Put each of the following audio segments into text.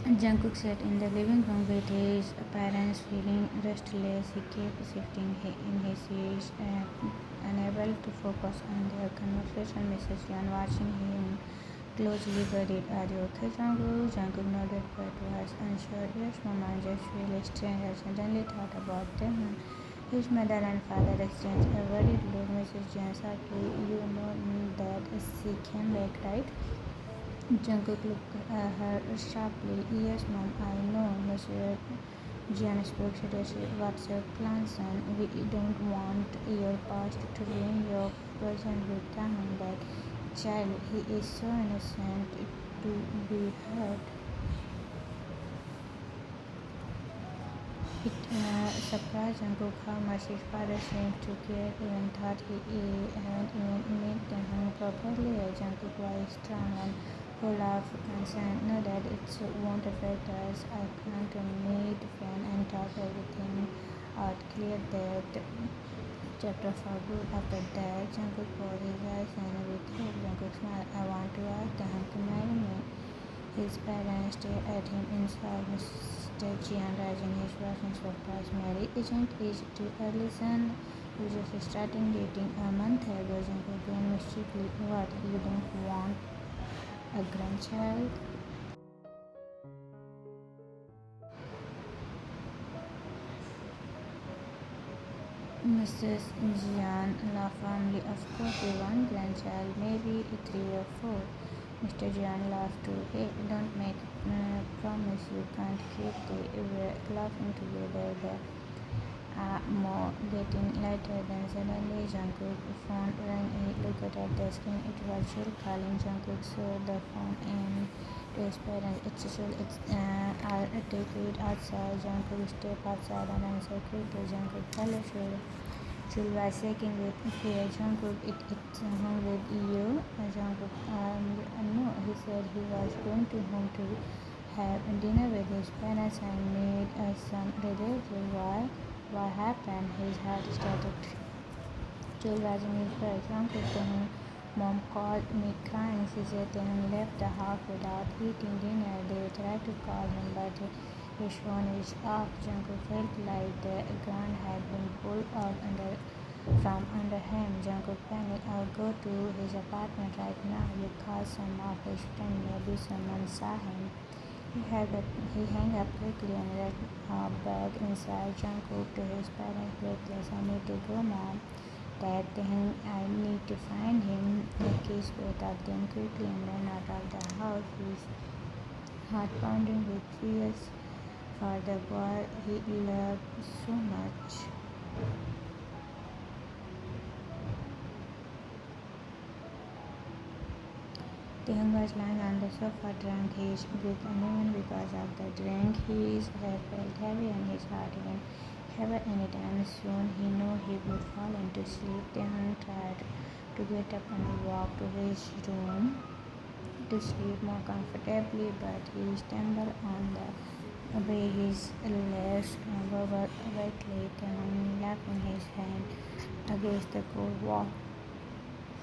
Jungkook sat in the living room with his parents, feeling restless. He kept shifting in his seat, unable to focus on their conversation. Mrs. Yan, watching him closely, worried. "Are you okay, Jungkook?" Jungkook nodded but was unsure. "Yes, Mama, I just feel strange." I suddenly thought about them. His mother and father exchanged a worried look. Mrs. Yan said, "You know that she came back, right?" Jungkook looked at her sharply. "Yes, Mom, I know." Mr. Jian spoke seriously. "What's your plan, son? We don't want your past to ruin your present with Taehyung. That child, he is so innocent to be hurt." It surprised Jungkook how much his father seemed to care, even thought hadn't even met Taehyung properly. Jungkook was strong and full of concern. "No, Dad, it won't affect us. I plan to meet friend and talk everything out. Clear that chapter for good." After that, Jungkook closed his eyes and with hope, Jungkook smiled. "I want to ask Taehyung to marry me." His parents stared at him in shock. Mr. Jian raising his voice in surprise. "Mary, isn't it too early, son? You just starting dating a month ago." Jungkook grinned mischievously. "What, you don't want a grandchild?" Mrs. Jian laughed warmly. "Of course we want grandchild, maybe 3 or 4." Mr. Jian laughed too. "Hey, don't make promise you can't keep." They were laughing together. The more getting lighter. Then suddenly Jungkook's phone rang. He looked at the screen. It was Jill calling. Jungkook saw the phone and his parents. "It's Jill. I'll take it outside." Jungkook stepped outside and answered quickly. "Jungkook, hello, Jill." Jill was shaking with fear. "Jungkook, it's home with you." Jungkook, no, he said he was going to home to have dinner with his parents and meet some relatives. Why? What happened? His heart started raising his breath. "Jungkook, Mom called me crying. She said Taehyung left the house without eating dinner." They tried to call him, but his phone is off. Jungkook felt like the ground had been pulled out from under him. Jungkook panicked. "I'll go to his apartment right now." He called some of his friends. Maybe someone saw him. He hung up quickly and left a bag inside. Jungkook to his parents breathless. "I need to go, Mom. Dad, I need to find him." They kissed both of them quickly and ran out of the house, his heart pounding with fears for the boy he loved so much. Taehyung was lying on the sofa, drunk, his breath uneven because of the drink. His head felt heavy and his heart even heavier. Anytime soon he knew he would fall into sleep. Taehyung tried to get up and walk to his room to sleep more comfortably, but he stumbled on the way. His legs wobbled weakly. Taehyung lapping his hand against the cold wall,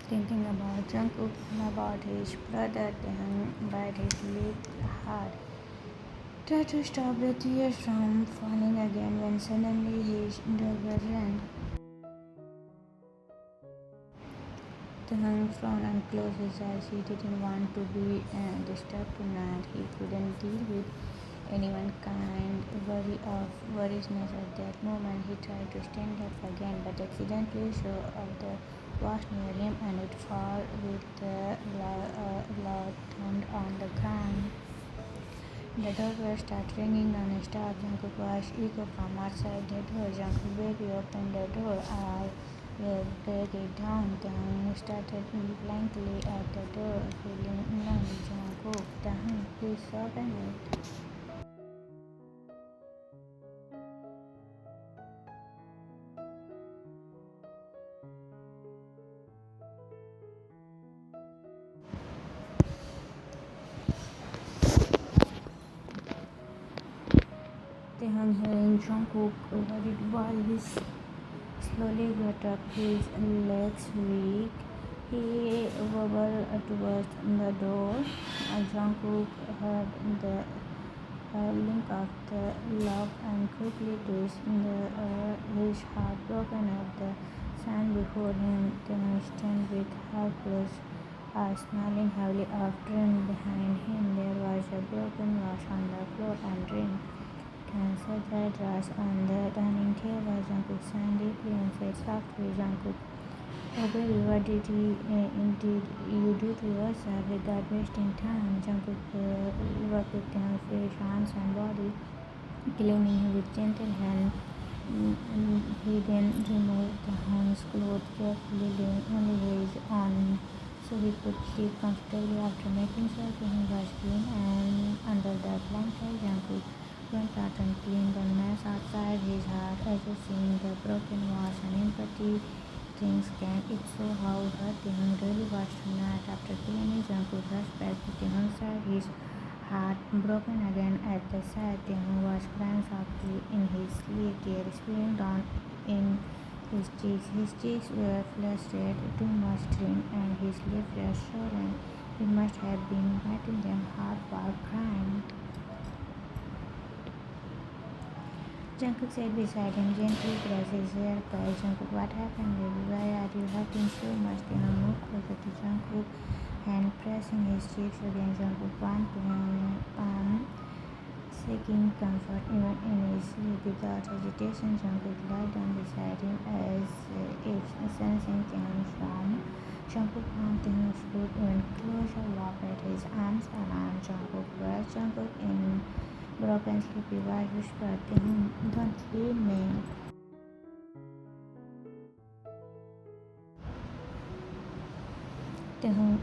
thinking about Jungkook and about his brother. Taehyung bit his lip hard, tried to stop the tears from falling again when suddenly his doorbell rang. Taehyung frowned and closed his eyes. He didn't want to be disturbed tonight. He couldn't deal with anyone kind worrishness at that moment. He tried to stand up again, but accidentally saw of the was near him and it fell with a loud thump on the ground. The doorbell started ringing non-stop. Jungkook was echo from outside the door. "Jungkook, baby, open the door. I will break it down." Taehyung started blankly at the door, feeling numb. "Jungkook, Taehyung, please open it." Taehyung hearing Jungkook worried while he slowly got up, his legs weak. He wobbled towards the door. Jungkook heard the link of the love and quickly twist his heart broken at the sand before him. Then stand with helpless smiling heavily after and behind him there was a broken vase on the floor and drink. Cancer that was on the dining table. Jungkook sang deeply and said softly, Jungkook, oh baby, what did you do to yourself without wasting time? Jungkook worked with him face, hands and body, cleaning him with gentle hand. He then removed the hand's clothes carefully, leaving only his on so he could sleep comfortably. After making sure he was clean and under the blanket, Jungkook went out and cleaned the mess outside his heart. As seeing the broken vase and empty things came, it saw how hurt Taehyung really was tonight. After cleaning, Jungkook rushed back to Taehyung's side, his heart broken again at the sight. Taehyung was crying softly in his sleep, tears spilling down in his cheeks. His cheeks were flushed red, too much drink, and his lips were swollen. He must have been biting them hard while crying. Jungkook sat beside him, gently pressed his hair back. Jungkook, what happened, baby? Why are you hurting so much? Taehyung moved closer to Jungkook, hand pressing his cheeks against Jungkook's palm, seeking comfort even in his sleep. Without hesitation, Jungkook lay down beside him as if sensing Taehyung's warmth. Jungkook found Taehyung's foot even closer, wrapped his arms around Jungkook, pressed Jungkook in broken sleepy voice, whispered, Taehyung, don't leave me. Taehyung,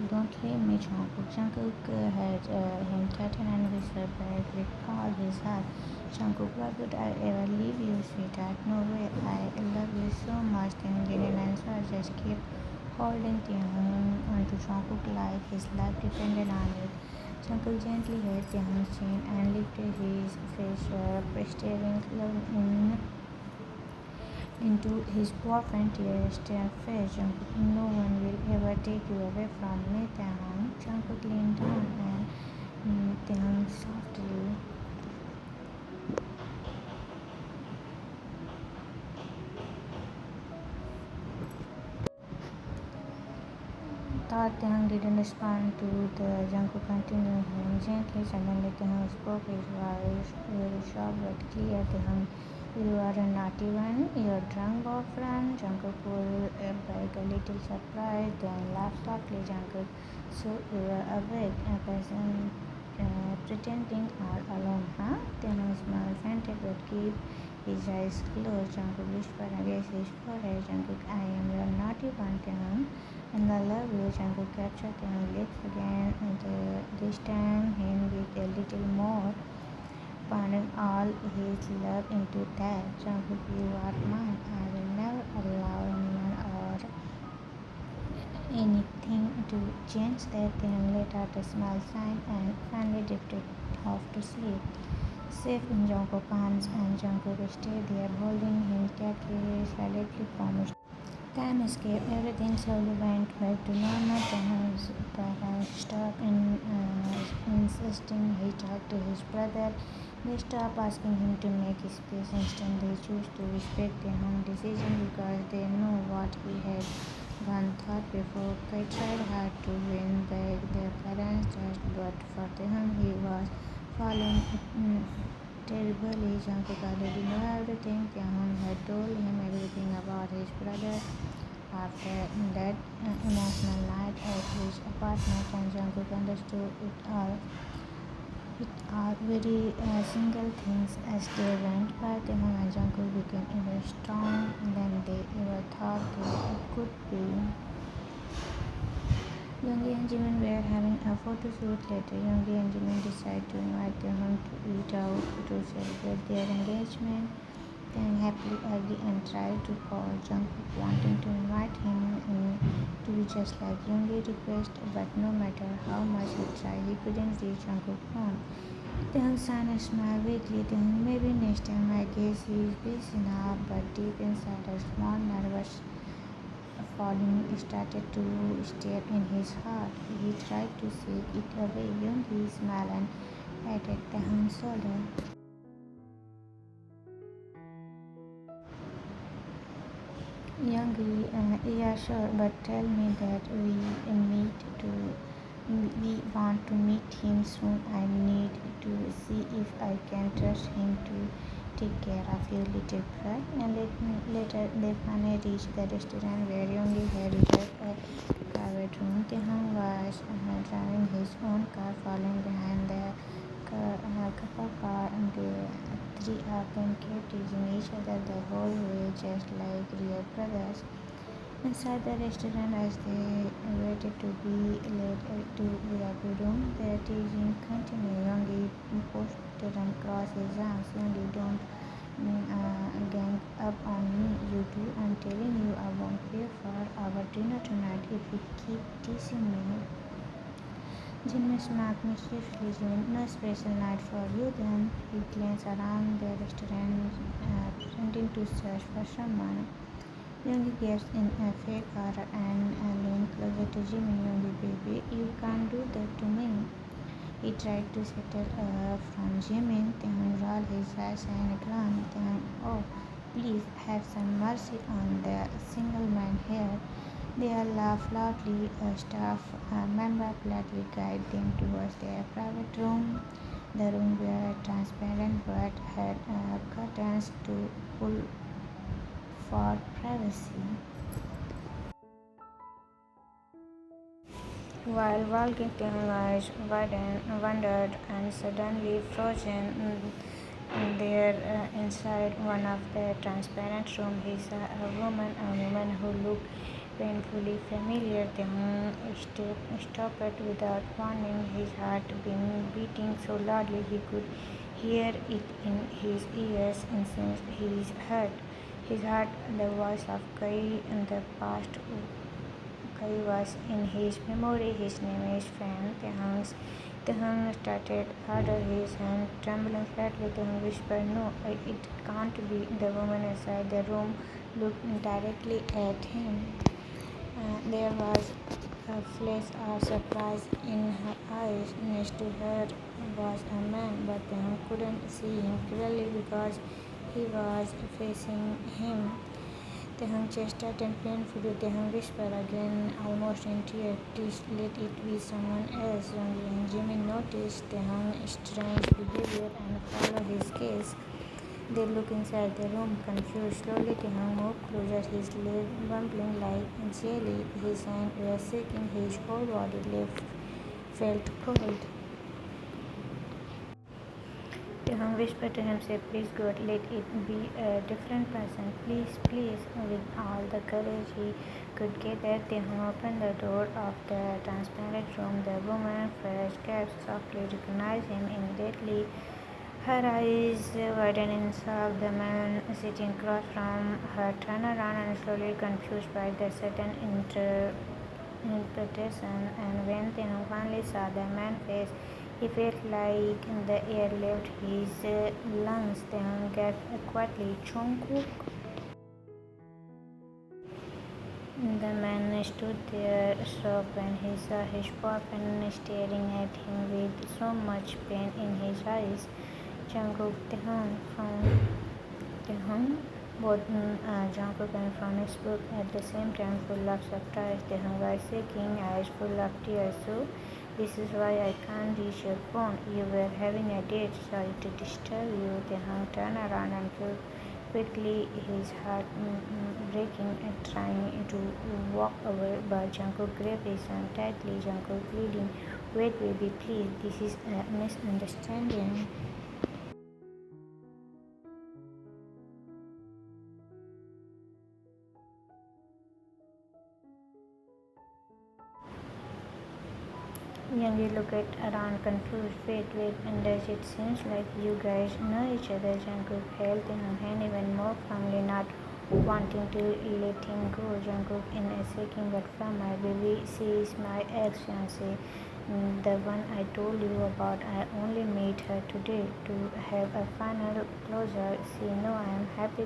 don't leave me, Jungkook. Jungkook had him tighten and whispered back with all his heart. Jungkook, why would I ever leave you, sweetheart? No way, I love you so much. Taehyung didn't answer, just kept holding Taehyung onto Jungkook like his life depended on it. Jungkook gently held Taehyung's chin and lifted his face, staring love into his boyfriend's tear-stained face. Jungkook, no one will ever take you away from me, Taehyung. Jungkook leaned down and Taehyung softly thought Taehyung didn't respond to the Jungkook continued him gently. Suddenly Taehyung spoke, his voice very sharp but clear. Taehyung, you are a naughty one, your drunk boyfriend. Jungkook pulled back a little surprised, then laughed softly. Jungkook, so you are awake, pretending all alone, huh? Taehyung smiled faintly but keep his eyes closed. Jungkook whispered against his forehead, Jungkook, I am your naughty one, Taehyung, and I love you. Jungkook captured Taehyung's lips again, and this time him with a little more, pouring all his love into that. Jungkook, you are mine. I will never allow anyone or anything to change that. Taehyung let out a small sign and finally drifted off to sleep, safe in Jungkook's arms, and Jungkook stayed there holding him tightly, silently promised. Time escaped, everything slowly went back to normal. Taehyung stopped insisting he talk to his brother. They stopped asking him to make space. Instead, they chose to respect Taehyung's decision because they know what he had gone through before. They tried hard to win back their parents' trust, but for Taehyung, he was falling terribly. Jungkook already knew everything. Taehyung had told him everything about his brother after that emotional night at his apartment, and Jungkook understood it all. It are very single things as they went by. Taehyung and Jungkook became even stronger than they ever thought they could be. Yoongi and Jimin were having a photo shoot later. Yoongi and Jimin decided to invite Taehyung to eat out to celebrate their engagement. Taehyung happily agreed and tried to call Jungkook, wanting to invite him in to be just like Yoongi requested, but no matter how much he tried, he couldn't reach Jungkook's phone. Taehyung sighed and smiled weakly. Taehyung, maybe next time, I guess he is busy now, but deep inside a small nervous falling started to stir in his heart. He tried to shake it away. Yoongi smiled and patted Taehyung's shoulder. Youngie, yeah, sure, but tell me that meet to we want to meet him soon. I need to see if I can trust him to take care of your little brat. And later, they finally reached the restaurant where Youngie had reserved a private room. Taehyung was driving his own car, following behind the couple car, and the three of them kept teasing each other the whole way, just like real brothers. Inside the restaurant, as they waited to be led to the bedroom, the teasing continued. Youngie posted across his arms. Youngie, don't gang up on me, you two. I'm telling you, I won't pay for our dinner tonight if you keep teasing me. Jimmy smirked mischievously. No special night for you then. He glanced around the restaurant, pretending to search for someone. Youngie gave in a fake horror and leaned closer to Jimmy. Youngie, baby, you can't do that to me. He tried to settle from Jimmy. Taehyung rolled his eyes and groaned. Taehyung, oh, please have some mercy on the single man here. They all laughed loudly. A staff member politely guided them towards their private room. The room were transparent but had curtains to pull for privacy. While walking, Taehyung eyes widened, wondered, and suddenly frozen. There, inside one of the transparent rooms, he saw a woman who looked painfully familiar. Taehyung stopped without warning, his heart beating so loudly he could hear it in his ears. Since his heart, the voice of Kai in the past. Kai was in his memory. His name is Fan. Taehyung started harder, his hand trembling slightly. Taehyung whispered, no, it can't be. The woman inside the room looked directly at him. There was a flash of surprise in her eyes. Next to her was a man, but Taehyung couldn't see him clearly because he was facing him. Taehyung chest tightened painfully. Taehyung whispered again, almost in tears, please let it be someone else. Youngie and Jimmy noticed Taehyung's strange behavior and followed his gaze. They looked inside the room, confused. Slowly, Taehyung moved closer, his leg bubbling like jelly. His hands were shaking, his whole body felt cold. Taehyung whispered to himself, please God, let it be a different person. Please, please. With all the courage he could gather, Taehyung opened the door of the transparent room. The woman first gasped, softly recognized him immediately. Her eyes widened in shock. The man sitting across from her turned around and slowly, confused by the sudden interpretation. And when Taehyung finally saw the man's face, he felt like the air left his lungs. Taehyung gasped quietly, Jungkook. The man stood there, shocked when he saw his boyfriend staring at him with so much pain in his eyes. Jungkook, Taehyung, from Taehyung. Both Jungkook and Froning spoke at the same time, full of surprise. Taehyung was shaking, eyes full of tears. So, this is why I can't reach your phone. You were having a date. Sorry to disturb you. Taehyung turned around and quickly, his heart breaking and trying to walk away, but Jungkook grabbed his arm tightly. Jungkook pleading, wait baby, please, this is a misunderstanding. Youngie looked around confused. Wait, and does it seems like you guys know each other? Jungkook held in her hand even more firmly, not wanting to let him go. Jungkook in a shaking but firm, my baby, she is my ex-fiancée. The one I told you about. I only met her today to have a final closure. She know I am happy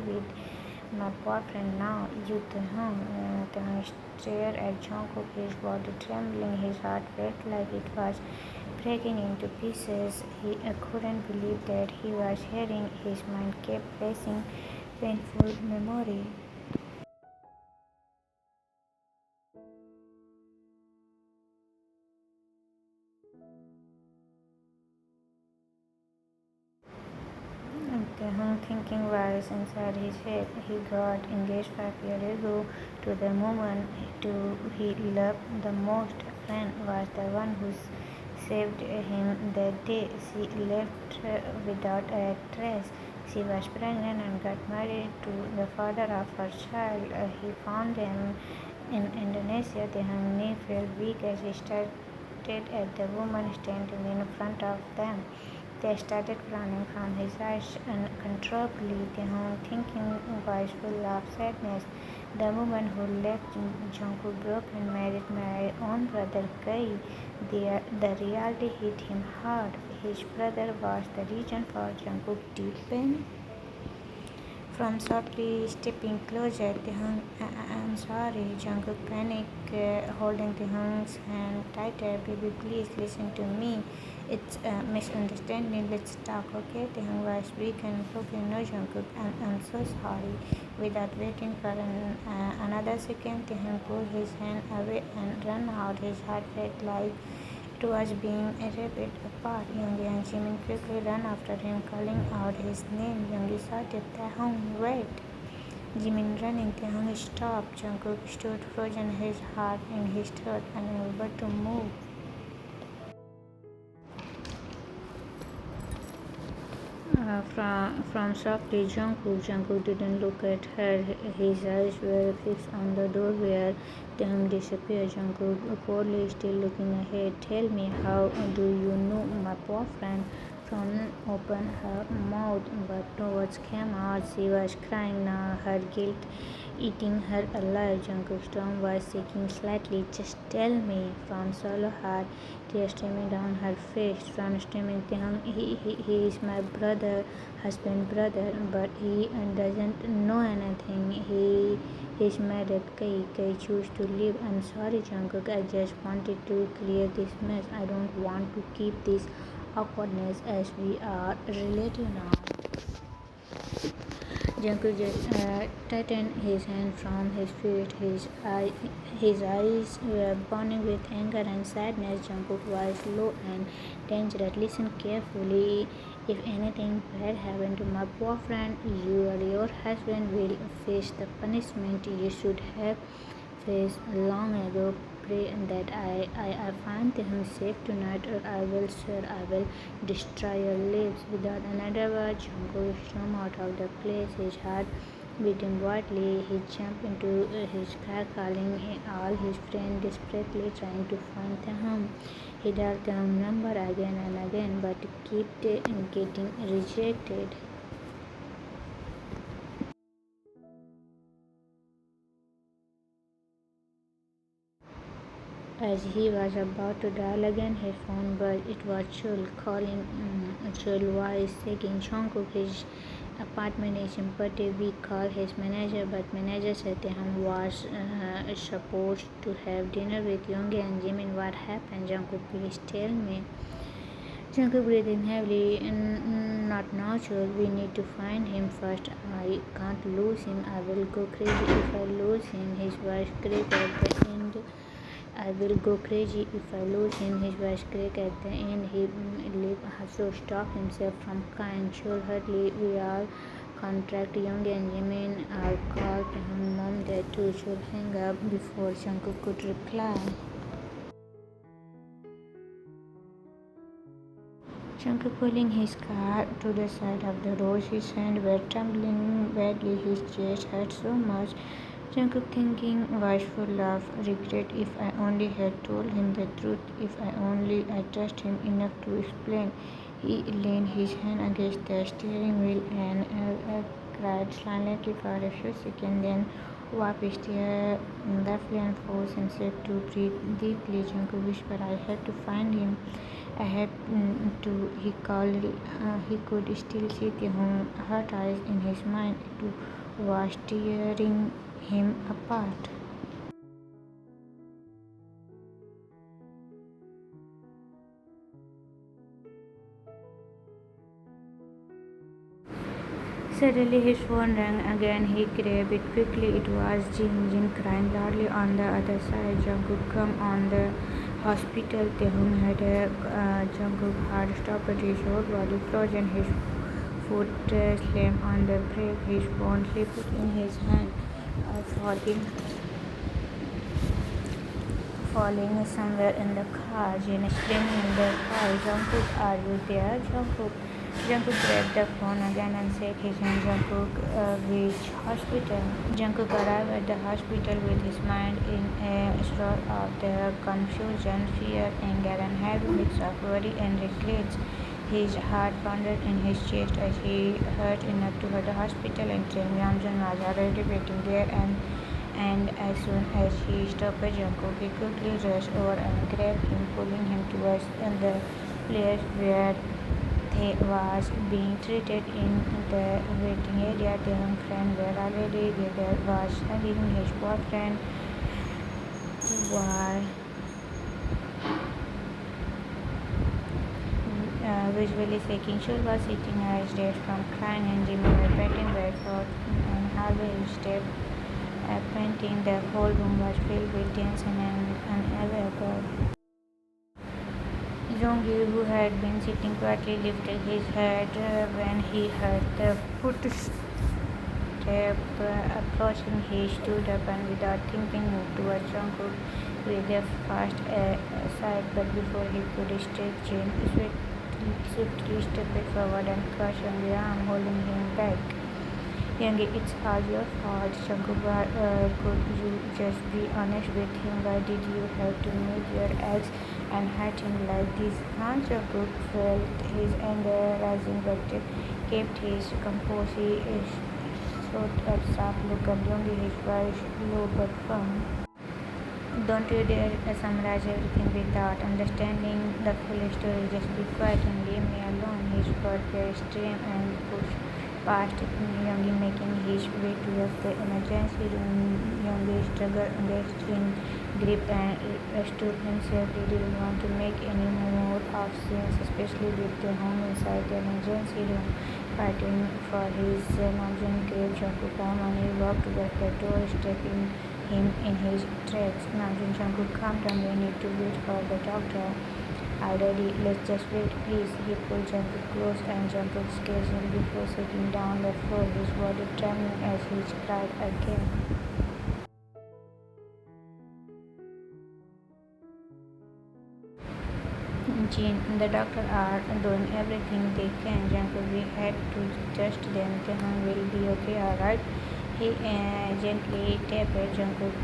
My boyfriend now, you Taehyung. Taehyung stared at Jungkook, his body trembling, his heart felt like it was breaking into pieces. He couldn't believe that he was hearing. His mind kept racing painful memory. Taehyung thinking was inside his head. He got engaged 5 years ago to the woman he loved the most. Friend was the one who saved him that day. She left without a trace. She was pregnant and got married to the father of her child. He found them in Indonesia. Taehyung knee felt weak as he stared at the woman standing in front of them. Tears started running from his eyes uncontrollably. Taehyung thinking was full of sadness. The woman who left Jungkook broken married my own brother Kai. The reality hit him hard. His brother was the reason for Jungkook's deep pain. From softly stepping closer, Taehyung, I'm sorry. Jungkook panicked, holding Taehyung's hand tighter. Baby, please listen to me. It's a misunderstanding. Let's talk, okay? Taehyung was weak and broken. No, Jungkook, I'm so sorry. Without waiting for another second, Taehyung pulled his hand away and ran out. His heart felt like it was being ripped apart. Youngie and Jimin quickly ran after him, calling out his name. Youngie shouted, Taehyung, wait! Jimin running, Taehyung stopped. Jungkook stood frozen, his heart in his throat, unable to move. From softly Jungkook didn't look at her. His eyes were fixed on the door where Taehyung disappeared. Jungkook coldly still looking ahead. Tell me, how do you know my boyfriend? From opened her mouth, but no words came out. She was crying now, her guilt eating her alive. Jungkook's tongue was shaking slightly. Just tell me. From swallow heart, tears streaming down her face. From streaming Taehyung, he is my brother, husband brother, but he doesn't know anything. He's mad at Kai. Kai choose to leave. I'm sorry, Jungkook. I just wanted to clear this mess. I don't want to keep this awkwardness as we are relative now. Jungkook just tightened his hand from his feet. His eyes were burning with anger and sadness. Jungkook was low and dangerous. Listen carefully. If anything bad happened to my boyfriend, you or your husband will face the punishment you should have faced long ago. Pray that I find him safe tonight, or I will swear I will destroy your lives. Without another word, Jungkook stormed out of the place, his heart beating wildly. He jumped into his car, calling all his friends, desperately trying to find Taehyung. He dialed the number again and again, but kept getting rejected. As he was about to dial again, his phone buzzed. It was Chul calling. Chul was taking Jungkook. His apartment is empty. We called his manager, but manager said Taehyung was supposed to have dinner with Yoongi and Jimin. What happened? Jungkook, please tell me. Jungkook breathing heavily. Not now, Chul. We need to find him first. I can't lose him. I will go crazy if I lose him. His voice cracked at the end. I will go crazy if I lose him. His voice cracked at the end. He also stopped himself from crying. Sure, hardly we all contract Young and Jimin are called him mom that too should hang up before Jungkook could reply. Jungkook pulling his car to the side of the road. His hands were trembling badly. His chest hurt so much. Jungkook thinking was full of regret. If I only had told him the truth. If I only I trust him enough to explain. He leaned his hand against the steering wheel and cried silently for a few seconds. Then wiped his tears roughly and forced himself to breathe deeply. Jungkook whispered, I had to find him. I had to. He called. He could still see the hurt eyes in his mind. To was tearing him apart. Suddenly his phone rang again. He grabbed it quickly. It was Jin. Jin crying loudly on the other side. Jungkook come on the hospital. Taehyung had a Jungkook heart stopped. His whole body frozen. His foot slammed on the brake. His phone slipped in his hand, falling somewhere in the car. Jin screaming in the car. Jungkook, are you there? Jungkook. Jungkook grabbed the phone again and said his hand. Jungkook reached hospital. Jungkook arrived at the hospital with his mind in a swirl of the confusion, fear, anger, and heavy mix of worry and regrets. His heart pounded in his chest as he hurried enough to the hospital and Namjoon was already waiting there and as soon as he stopped Jungkook, he quickly rushed over and grabbed him, pulling him towards the place where he was being treated. In the waiting area. Taehyung's friends were already there, was hugging his boyfriend while visually shaking. Shul was sitting as dead from crying and Jimmy was patting barefoot and halfway his step, panting. The whole room was filled with tension and unavailable. Jonggi, who had been sitting quietly, lifted his head when he heard the footstep approaching. He stood up and without thinking moved towards Jungkook with a fast side, but before he could stretch, Jin swiftly stepped forward and crushed Jonggi's arm, holding him back. Youngie, it's all your fault. Jungkook, could you just be honest with him? Why did you have to meet your ex and hurt him like this? Han Jungkook felt his anger rising but kept his composure. He shot a sharp look at Youngie, his voice low but firm. Don't you dare summarize everything without understanding the full story. Just be quiet and leave me alone. His foot streamed and pushed past Youngie, making his way towards the emergency room. Youngie struggled against Jin's grip and restored himself. He didn't want to make any more of scenes, especially with the home inside the emergency room. Fighting for his Namjoon grabbed Jungkook's arm and he walked towards the door, stepping him in his tracks. Namjoon, Jungkook, calm down. We need to wait for the doctor. Already, let's just wait, please. He pulled Jungkook close and Jungkook scared him before sitting down on the floor, his body trembling as he cried again. Jin, the doctor are doing everything they can. Jungkook, we had to trust them. Taehyung will be okay, alright? He gently tapped Jungkook's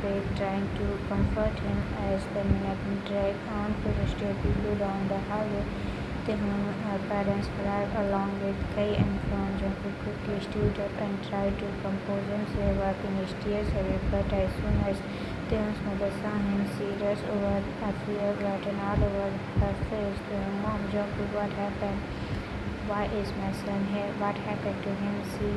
back, trying to comfort him as the minute dragged on. Footsteps blew down the hallway. Taehyung's parents arrived along with Kai and Fran. Jungkook quickly stood up and tried to compose himself, wiping his tears away. But as soon as Taehyung's mother saw him, she rushed over, a fear written all over her face. Mom, Jungkook, what happened? Why is my son here? What happened to him? She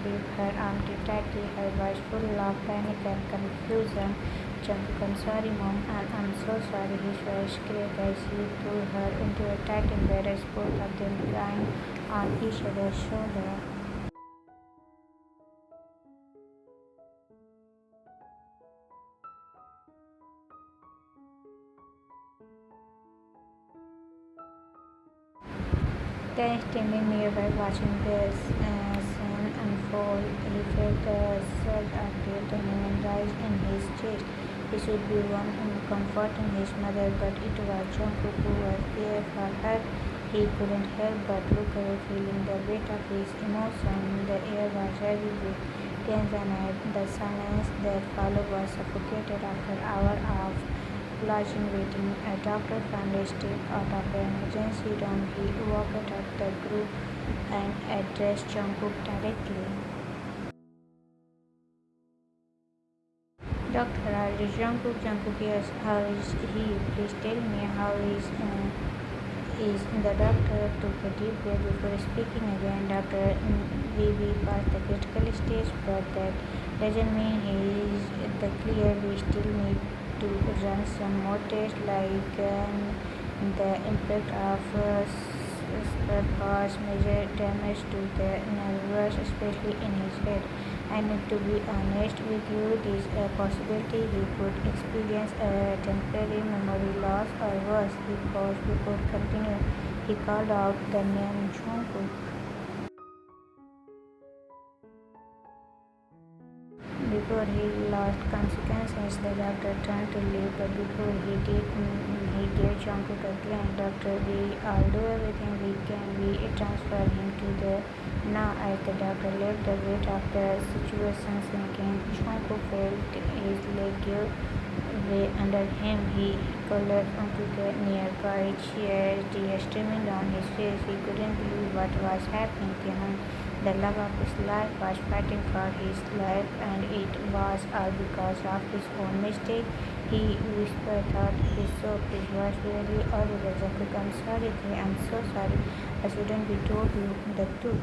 gripped her arm tightly, her voice full of panic and confusion. Jungkook, I'm sorry, Mom, and I'm so sorry. His voice cracked as he pulled her into a tight embrace, both of them crying on each other's shoulder. Then standing nearby watching this scene unfold, he felt a surge of guilt and rise in his chest. He should be one comforting his mother, but it was Jungkook who was there for her. He couldn't help but look away, feeling the weight of his emotion. The air was heavy with tension and the silence that followed was suffocated after hours of lodging waiting. A doctor finally stepped out of the emergency room. He walked up the group and addressed Jungkook directly. Doctor, is Jungkook? Jungkook, yes. How is he? Please tell me how is is the doctor took a deep breath before speaking again. Doctor, we passed the critical stage, but that doesn't mean he is the clear. We still need to run some more tests, like the impact of past major damage to the nerves, especially in his head. I need to be honest with you. This possibility he could experience a temporary memory loss or worse. He paused before continuing. He called out the name Jungkook. Before he lost consequences, the doctor turned to leave, but before he did, he gave Jungkook a glance. Doctor, we all do everything we can. We transfer him to the now. As the doctor left, the weight of the situation sinking, Jungkook felt his leg give way under him. He collapsed onto the nearby chair, tears streaming down his face. He couldn't believe what was happening. Taehyung, the love of his life, was fighting for his life, and it was all because of his own mistake. He whispered, thought his soap. His voice really audible. Jungkook, I'm sorry, I'm so sorry. I shouldn't be told you the truth.